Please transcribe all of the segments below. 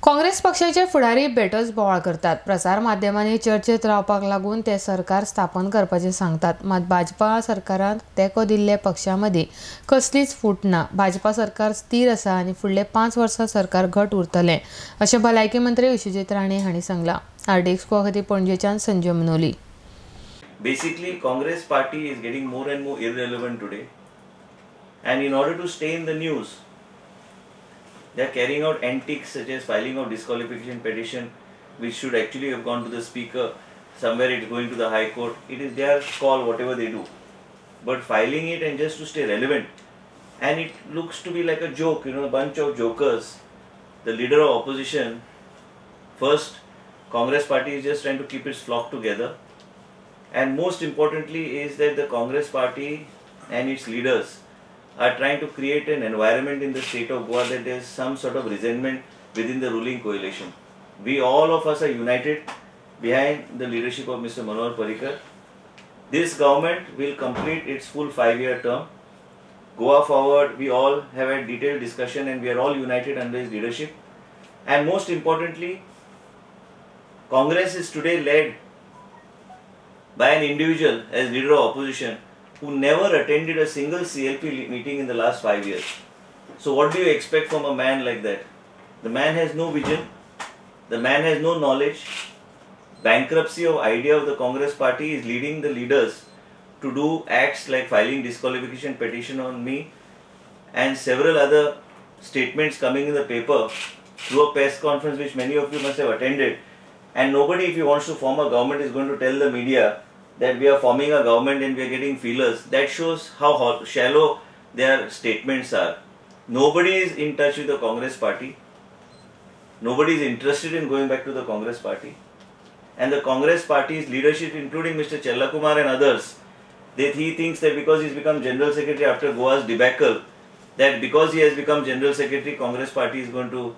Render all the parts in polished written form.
काँग्रेस पक्षाचे फुडारी बेटच बोवाळ करतात. प्रसार माध्यमांनी चर्चेत रावपाक लागून ते सरकार स्थापन करपाचे सांगतात. मात भाजपा सरकारान तेंको दिल्ले पक्षां मदीं कसलीच फूट ना. भाजपा सरकार स्थिर आसा आनी फुडले 5 वर्सां सरकार घट उरतलें अशें भलायकी मंत्री विश्वजीत राणे हांणी सांगलां. आरडी एक्सपो खातीर पणजेच्यान Sanjay Manoli. Basically, Congress party is getting more and more irrelevant today, and in order to stay in the news, they are carrying out antics such as filing of disqualification petition, which should actually have gone to the speaker. Somewhere it is going to the High Court. It is their call, whatever they do. But filing it and just to stay relevant, and it looks to be like a joke, a bunch of jokers. The leader of opposition, first, Congress party is just trying to keep its flock together. And most importantly is that the Congress party and its leaders are trying to create an environment in the state of Goa that there is some sort of resentment within the ruling coalition. We all of us are united behind the leadership of Mr. Manohar Parrikar. This government will complete its full 5-year term. Goa forward, we all have a detailed discussion and we are all united under his leadership. And most importantly, Congress is today led by an individual as leader of opposition who never attended a single CLP meeting in the last 5 years. So what do you expect from a man like that? The man has no vision, the man has no knowledge. Bankruptcy of idea of the Congress party is leading the leaders to do acts like filing disqualification petition on me and several other statements coming in the paper through a press conference which many of you must have attended. And nobody, if he wants to form a government, is going to tell the media that we are forming a government and we are getting feelers. That shows how shallow their statements are. Nobody is in touch with the Congress party. Nobody is interested in going back to the Congress party. And the Congress party's leadership, including Mr. Chellakumar and others, he thinks that because he's become General Secretary after Goa's debacle, that because he has become General Secretary, Congress party is going to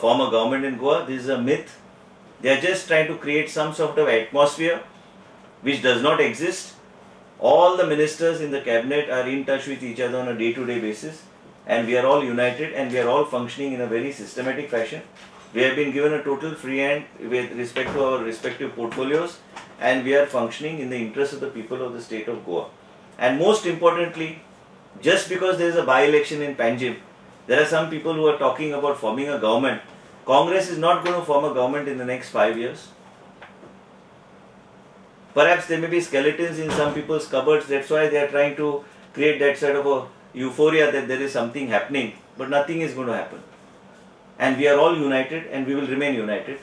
form a government in Goa. This is a myth. They are just trying to create some sort of atmosphere which does not exist. All the ministers in the cabinet are in touch with each other on a day-to-day basis, and we are all united and we are all functioning in a very systematic fashion. We have been given a total free hand with respect to our respective portfolios, and we are functioning in the interest of the people of the state of Goa. And most importantly, just because there is a by-election in Panjim, there are some people who are talking about forming a government. Congress is not going to form a government in the next 5 years. Perhaps there may be skeletons in some people's cupboards. That's why they are trying to create that sort of a euphoria that there is something happening. But nothing is going to happen. And we are all united and we will remain united.